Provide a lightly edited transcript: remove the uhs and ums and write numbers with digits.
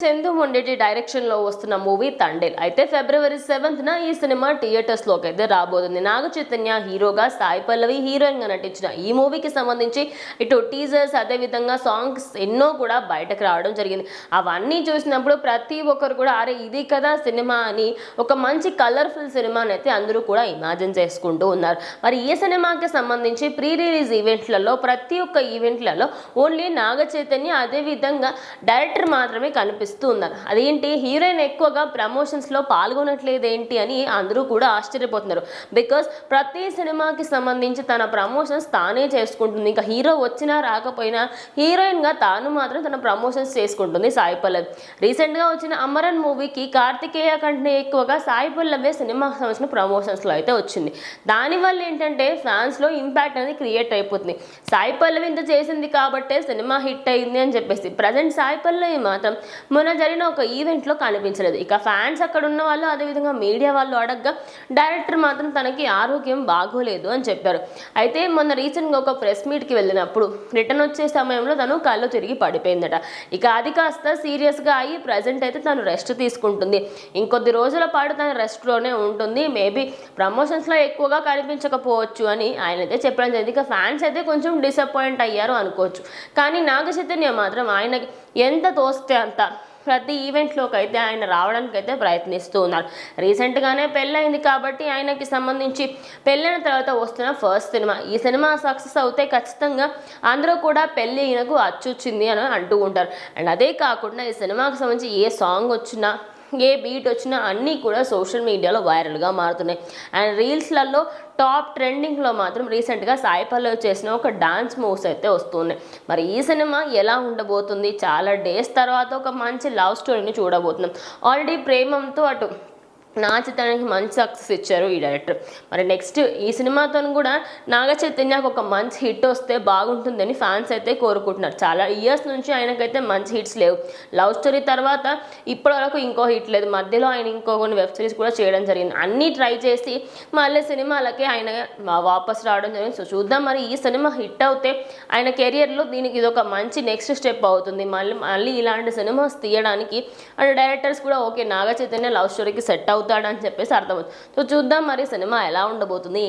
Chandu Mondeti direction లో వస్తున్న movie Thandel అయితే ఫిబ్రవరి 7న ఈ సినిమా థియేటర్స్ లోకి అయితే రాబోతుంది. నాగ చైతన్య హీరోగా, సాయి పల్లవి హీరోయిన్ గా నటించిన ఈ మూవీకి సంబంధించి ఇటు టీజర్స్ అదే విధంగా సాంగ్స్ ఎన్నో కూడా బయటకు రావడం జరిగింది. అవన్నీ చూసినప్పుడు ప్రతి ఒక్కరు కూడా అరే ఇది కదా సినిమా అని ఒక మంచి కలర్ఫుల్ సినిమాని అయితే అందరూ కూడా ఇమాజిన్ చేసుకుంటూ ఉన్నారు. మరి ఈ సినిమాకి సంబంధించి ప్రీ రిలీజ్ ఈవెంట్లలో ప్రతి ఒక్క ఈవెంట్లలో ఓన్లీ నాగ చైతన్య అదే విధంగా డైరెక్టర్ మాత్రమే కనిపిస్తుంది. అదేంటి హీరోయిన్ ఎక్కువగా ప్రమోషన్స్ లో పాల్గొనట్లేదు ఏంటి అని అందరూ కూడా ఆశ్చర్యపోతున్నారు. బికాస్ ప్రతి సినిమాకి సంబంధించి తన ప్రమోషన్స్ తానే చేసుకుంటుంది. ఇంకా హీరో వచ్చినా రాకపోయినా హీరోయిన్ గా తాను మాత్రం తన ప్రమోషన్స్ చేసుకుంటుంది సాయి పల్లవి. రీసెంట్ గా వచ్చిన అమరన్ మూవీకి కార్తికేయ కంటే ఎక్కువగా సాయి పల్లవి సినిమాకి సంబంధించిన ప్రమోషన్స్ లో అయితే వచ్చింది. దానివల్ల ఏంటంటే ఫ్యాన్స్ లో ఇంపాక్ట్ అనేది క్రియేట్ అయిపోతుంది. సాయి పల్లవి ఇంత చేసింది కాబట్టే సినిమా హిట్ అయింది అని చెప్పేసి ప్రజెంట్ సాయి పల్లవి మాత్రం మొన్న జరిగిన ఒక ఈవెంట్లో కనిపించలేదు. ఇక ఫ్యాన్స్ అక్కడ ఉన్న వాళ్ళు అదేవిధంగా మీడియా వాళ్ళు అడగగా డైరెక్టర్ మాత్రం తనకి ఆరోగ్యం బాగోలేదు అని చెప్పారు. అయితే మొన్న రీసెంట్గా ఒక ప్రెస్ మీట్కి వెళ్ళినప్పుడు రిటర్న్ వచ్చే సమయంలో తను కళ్ళు తిరిగి పడిపోయిందట. ఇక అది కాస్త సీరియస్గా అయ్యి ప్రజెంట్ అయితే తను రెస్ట్ తీసుకుంటుంది. ఇంకొద్ది రోజుల పాటు తను రెస్ట్లోనే ఉంటుంది. మేబీ ప్రమోషన్స్లో ఎక్కువగా కనిపించకపోవచ్చు అని ఆయన అయితే చెప్పడం జరిగింది. ఇక ఫ్యాన్స్ అయితే కొంచెం డిసప్పాయింట్ అయ్యారు అనుకోవచ్చు. కానీ నాగ చైతన్య మాత్రం ఆయనకి ఎంత తోస్తే అంత ప్రతి ఈవెంట్లోకి అయితే ఆయన రావడానికి అయితే ప్రయత్నిస్తూ ఉన్నారు. రీసెంట్గానే పెళ్ళైంది కాబట్టి ఆయనకి సంబంధించి పెళ్ళైన తర్వాత వస్తున్న ఫస్ట్ సినిమా. ఈ సినిమా సక్సెస్ అవుతే ఖచ్చితంగా అందరూ కూడా పెళ్ళి ఈయనకు అచ్చొచ్చింది అని అంటూ ఉంటారు. అండ్ అదే కాకుండా ఈ సినిమాకి సంబంధించి ఏ సాంగ్ వచ్చినా ఏ బీట్ వచ్చినా అన్నీ కూడా సోషల్ మీడియాలో వైరల్గా మారుతున్నాయి. అండ్ రీల్స్లలో టాప్ ట్రెండింగ్లో మాత్రం రీసెంట్గా సాయి పల్లవి చేసిన ఒక డాన్స్ మూవ్స్ అయితే వస్తున్నాయి. మరి ఈ సినిమా ఎలా ఉండబోతుంది? చాలా డేస్ తర్వాత ఒక మంచి లవ్ స్టోరీని చూడబోతున్నాం. ఆల్రెడీ ప్రేమంతో అటు నా చైతన్యకి మంచి సక్సెస్ ఇచ్చారు ఈ డైరెక్టర్. మరి నెక్స్ట్ ఈ సినిమాతో కూడా నాగ చైతన్యకు ఒక మంచి హిట్ వస్తే బాగుంటుందని ఫ్యాన్స్ అయితే కోరుకుంటున్నారు. చాలా ఇయర్స్ నుంచి ఆయనకైతే మంచి హిట్స్ లేవు. లవ్ స్టోరీ తర్వాత ఇప్పటి వరకు ఇంకో హిట్ లేదు. మధ్యలో ఆయన ఇంకో కొన్ని వెబ్ సిరీస్ కూడా చేయడం జరిగింది. అన్నీ ట్రై చేసి మళ్ళీ సినిమాలకి ఆయన వాపస్ రావడం జరిగింది. సో చూద్దాం మరి ఈ సినిమా హిట్ అవుతే ఆయన కెరియర్లో దీనికి ఇది ఒక మంచి నెక్స్ట్ స్టెప్ అవుతుంది. మళ్ళీ ఇలాంటి సినిమాస్ తీయడానికి అండ్ డైరెక్టర్స్ కూడా ఓకే నాగ చైతన్య లవ్ స్టోరీకి సెట్ అవుతాడని చెప్పేసి అర్థమవుతుంది. సో చూద్దాం మరి సినిమా ఎలా ఉండబోతుంది.